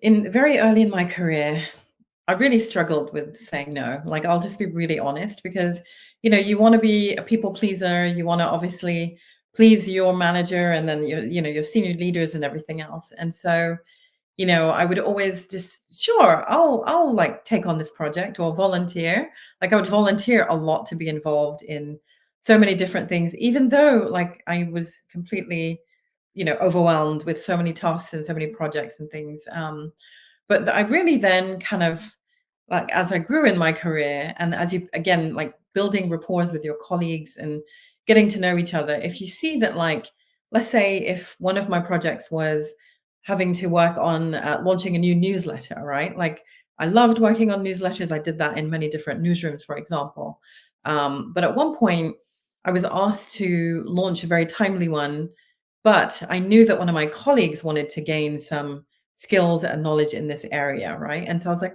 in very early in my career, I really struggled with saying no. Like, I'll just be really honest because, you want to be a people pleaser. You want to obviously please your manager and then your senior leaders and everything else. And so, I would always just, sure, I'll like take on this project or volunteer. Like I would volunteer a lot to be involved in so many different things, even though like I was completely, overwhelmed with so many tasks and so many projects and things. But I really then kind of like as I grew in my career and as you again like building rapport with your colleagues and getting to know each other, if you see that like let's say if one of my projects was having to work on launching a new newsletter, right? Like I loved working on newsletters. I did that in many different newsrooms, for example. But at one point, I was asked to launch a very timely one, but I knew that one of my colleagues wanted to gain some skills and knowledge in this area, right? And so I was like,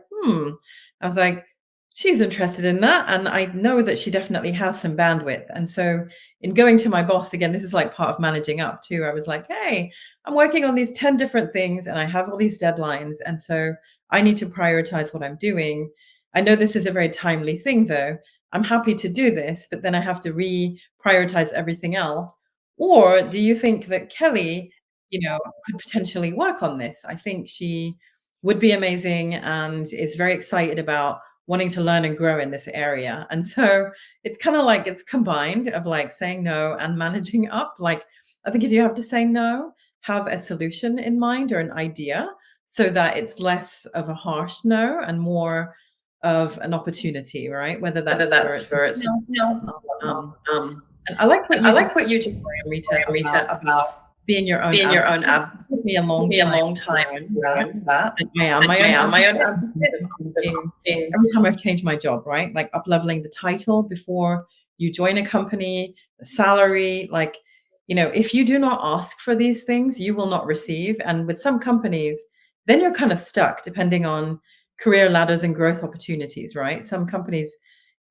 I was like, she's interested in that. And I know that she definitely has some bandwidth. And so in going to my boss, again, this is like part of managing up too. I was like, hey, I'm working on these 10 different things and I have all these deadlines. And so I need to prioritize what I'm doing. I know this is a very timely thing though. I'm happy to do this, but then I have to prioritize everything else. Or do you think that Kelly, could potentially work on this? I think she would be amazing and is very excited about wanting to learn and grow in this area. And so it's kind of like it's combined of like saying no and managing up. Like I think if you have to say no, have a solution in mind or an idea so that it's less of a harsh no and more of an opportunity, right? Whether Whether that's for that's for something else. something else. Um, and I like what I you just like what you just Rita, Rita, about about being your own being your own advocate. advocate. It took me a It took long me a time long to time learn to that. learn that. And I am my I own am my own advocate in advocate terms of in terms of asking being. every time I've changed my job, right? Like up leveling the title before you join a company, the salary, like, if you do not ask for these things, you will not receive. And with some companies, then you're kind of stuck depending on career ladders and growth opportunities, right? Some companies,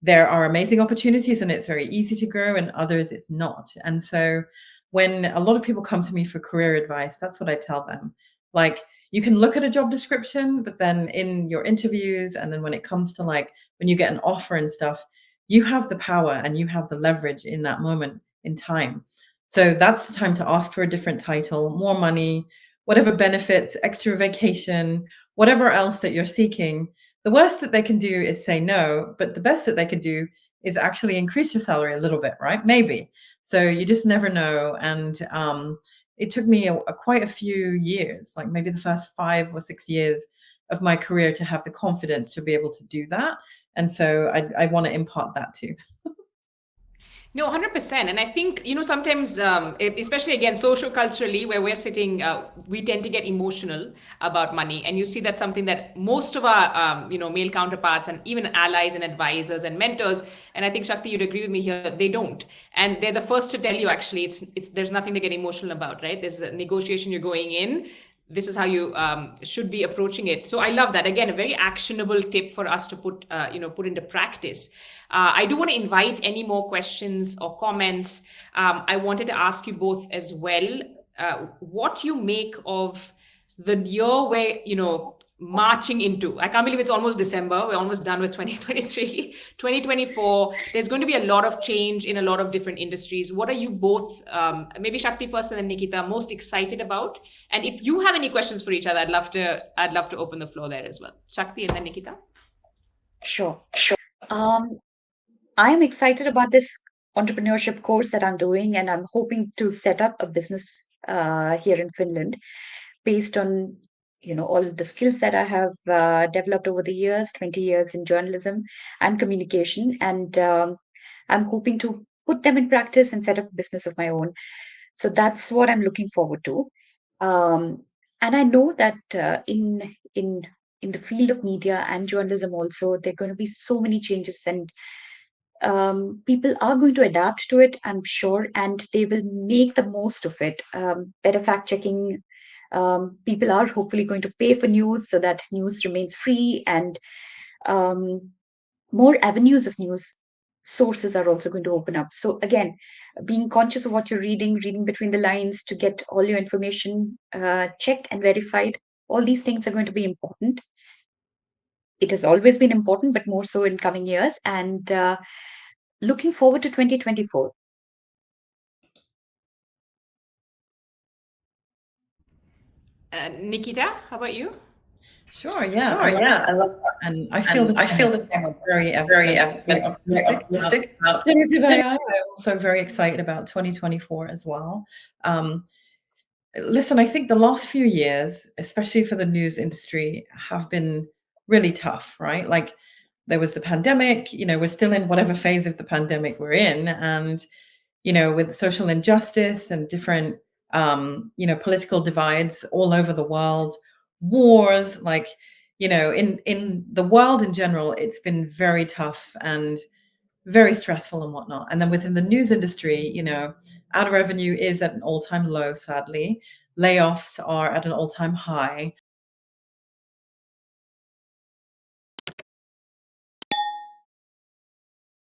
there are amazing opportunities and it's very easy to grow, and others it's not. And so when a lot of people come to me for career advice, that's what I tell them. Like, you can look at a job description, but then in your interviews, and then when it comes to like when you get an offer and stuff, you have the power and you have the leverage in that moment in time. So that's the time to ask for a different title, more money, whatever benefits, extra vacation, whatever else that you're seeking. The worst that they can do is say no, but the best that they could do is actually increase your salary a little bit, right? Maybe. So you just never know. And it took me quite a few years, like maybe the first 5 or 6 years of my career, to have the confidence to be able to do that. And so I want to impart that too. No, 100%. And I think, sometimes, especially again, socio-culturally, where we're sitting, we tend to get emotional about money. And you see that's something that most of our, male counterparts and even allies and advisors and mentors, and I think, Shakti, you'd agree with me here, they don't. And they're the first to tell you, actually, there's nothing to get emotional about, right? There's a negotiation, you're going in. This is how you should be approaching it. So I love that. Again, a very actionable tip for us to put into practice. I do want to invite any more questions or comments. I wanted to ask you both as well, what you make of the year where, marching into. I can't believe it's almost December. We're almost done with 2023. 2024, there's going to be a lot of change in a lot of different industries. What are you both, maybe Shakti first and then Niketa, most excited about? And if you have any questions for each other, I'd love to open the floor there as well. Shakti and then Niketa. Sure. I am excited about this entrepreneurship course that I'm doing, and I'm hoping to set up a business here in Finland based on all the skills that I have developed over the years, 20 years in journalism and communication, and I'm hoping to put them in practice and set up a business of my own. So that's what I'm looking forward to. And I know that in the field of media and journalism also, there are going to be so many changes, and people are going to adapt to it, I'm sure, and they will make the most of it. Better fact checking. People are hopefully going to pay for news so that news remains free, and um, more avenues of news sources are also going to open up. So again, being conscious of what you're reading between the lines to get all your information checked and verified, All these things are going to be important. It has always been important, but more so in coming years. And looking forward to 2024. Nikita, how about you? Sure, yeah, I love that. I love And I feel the I same. feel I'm the same. very, Very, very very optimistic about optimistic about generative AI. I'm also very excited about 2024 as well. Listen, I think the last few years, especially for the news industry, have been really tough, right? Like there was the pandemic, we're still in whatever phase of the pandemic we're in. And, with social injustice and different, political divides all over the world, wars, like, in the world in general, it's been very tough and very stressful and whatnot. And then within the news industry, ad revenue is at an all-time low, sadly. Layoffs are at an all-time high.